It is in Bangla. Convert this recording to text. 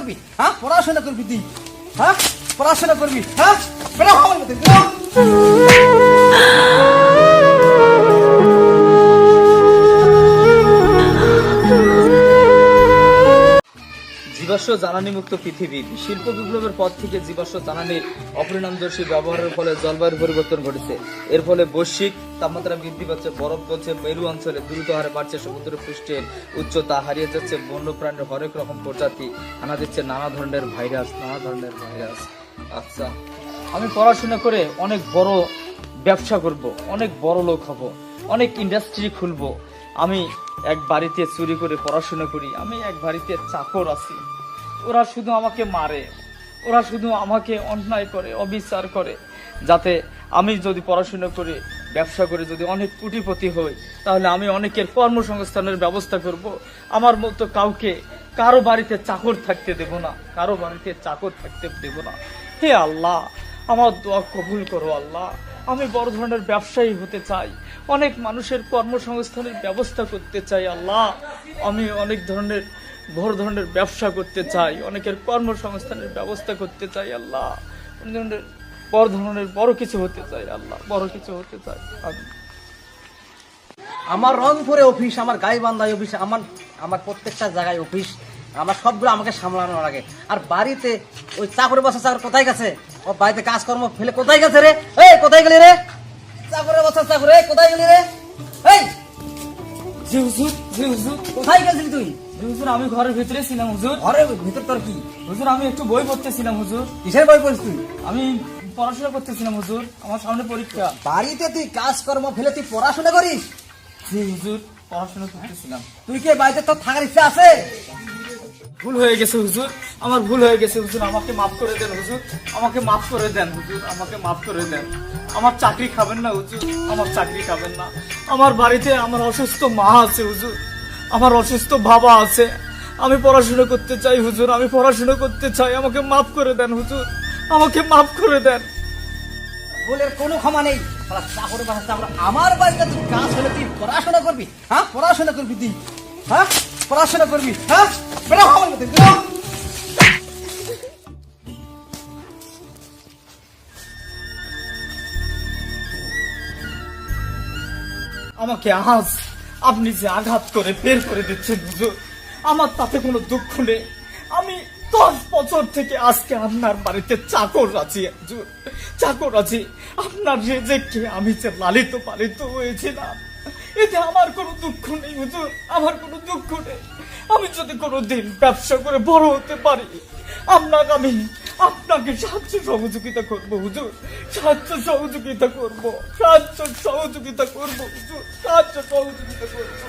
করবি? হ্যাঁ, পড়াশোনা করবি তুই? হ্যাঁ, পড়াশোনা করবি? হ্যাঁ, বেরো আমার মধ্যে, বেরো। জীবাশ্ম জ্বালানি মুক্ত পৃথিবী। শিল্প বিপ্লবের পর থেকে জীবাশ্ম জ্বালানির অপরিণামদর্শী ব্যবহারের ফলে জলবায়ুর পরিবর্তন ঘটেছে। এর ফলে বৈশ্বিক তাপমাত্রা বৃদ্ধি পাচ্ছে, বরফ গলছে, মেরু অঞ্চলে দ্রুত হারে বাড়ছে সমুদ্র পৃষ্ঠের উচ্চতা, হারিয়ে যাচ্ছে বন্যপ্রাণীর হরেক রকম প্রজাতি, আনা দিচ্ছে নানা ধরনের ভাইরাস। আচ্ছা, আমি পড়াশোনা করে অনেক বড় ব্যবসা করব, অনেক বড় লোক হব, অনেক ইন্ডাস্ট্রি খুলব। আমি এক বাড়িতে চুরি করে পড়াশোনা করি, আমি এক বাড়িতে চাকর আছি। ওরা শুধু আমাকে মারে, ওরা শুধু আমাকে অন্যায় করে, অবিচার করে। যাতে আমি যদি পড়াশোনা করে ব্যবসা করে যদি অনেক কোটিপতি হই, তাহলে আমি অনেকের কর্মসংস্থানের ব্যবস্থা করব। আমার মতো কাউকে কারো বাড়িতে চাকর থাকতে দেব না, কারো বাড়িতে চাকর থাকতে দেব না। হে আল্লাহ, আমার দোয়া কবুল করো আল্লাহ। আমি বড় ধরনের ব্যবসায়ী হতে চাই, অনেক মানুষের কর্মসংস্থানের ব্যবস্থা করতে চাই আল্লাহ। আমি অনেক ধরনের বড় ধরনের ব্যবসা করতে চাই, অনেকের কর্মসংস্থানের ব্যবস্থা করতে চাই আল্লাহ। বড় ধরনের বড় কিছু হতে চাই আল্লাহ, বড় কিছু হতে চাই আমি। আমার রংপুরে অফিস, আমার গাইবান্ধায় অফিস, আমার প্রত্যেকটা জায়গায় অফিস, আমার সবগুলো আমাকে সামলানো লাগে। আর বাড়িতে ওই চাকরি বসা চাকর কোথায় গেছে? ও বাড়িতে কাজকর্ম ফেলে কোথায় গেছে রে? এই কোথায় গেলি রে? চাকরের বসা চাকর, এই কোথায় গেলি রে? এই জি হুজুর, জি হুজুর। কোথায় গেছিলি তুই? জি হুজুর, আমি ঘরের ভিতরে ছিলাম হুজুর। ঘরের ভিতর তোর কি? হুজুর, আমি একটু বই পড়তেছিলাম হুজুর। কিসের বই পড়িস তুই? আমি পড়াশোনা করতেছিলাম হুজুর, আমার সামনে পরীক্ষা। বাড়িতে তুই কাজকর্ম ফেলে তুই পড়াশোনা করিস? জি হুজুর, পড়াশোনা করতেছিলাম। তুই কে বাড়িতে তোর থাকার ইচ্ছা আছে? ভুল হয়ে গেছে হুজুর, আমার ভুল হয়ে গেছে হুজুর, আমাকে মাফ করে দেন হুজুর, আমাকে মাফ করে দেন হুজুর, আমাকে মাফ করে দেন। আমার চাকরি খাবেন না হুজুর, আমার চাকরি খাবেন না। আমার বাড়িতে আমার অসুস্থ মা আছে হুজুর, আমার অসুস্থ বাবা আছে। আমি পড়াশোনা করতে চাই হুজুর, আমি পড়াশোনা করতে চাই, আমাকে মাফ করে দেন হুজুর, আমাকে মাফ করে দেন। ভুলের কোনো ক্ষমা নেই। চাকরি বাসা চাকর, আমার বাড়িতে তুই কাজ হলে তুই পড়াশোনা করবি? হ্যাঁ, পড়াশোনা করবি তুই? হ্যাঁ, পড়াশোনা করবি? হ্যাঁ, বেরো আমার মধ্যে, বেরো। আমাকে আজ আপনি যে আঘাত করে বের করে দিচ্ছেন হুজুর, আমার তাতে কোনো দুঃখ নেই। আমি 10 বছর থেকে আজকে আপনার বাড়িতে চাকর আছি হুজুর, চাকর আছি। আপনার রেজেকে আমি যে লালিত পালিত হয়েছিলাম, এতে আমার কোনো দুঃখ নেই হুজুর, আমার কোনো দুঃখ নেই। আমি যদি কোনোদিন ব্যবসা করে বড় হতে পারি, আপনাকে সাহায্য সহযোগিতা করবো হুজুর, সাহায্য সহযোগিতা করবো হুজুর, সাহায্য সহযোগিতা করবো।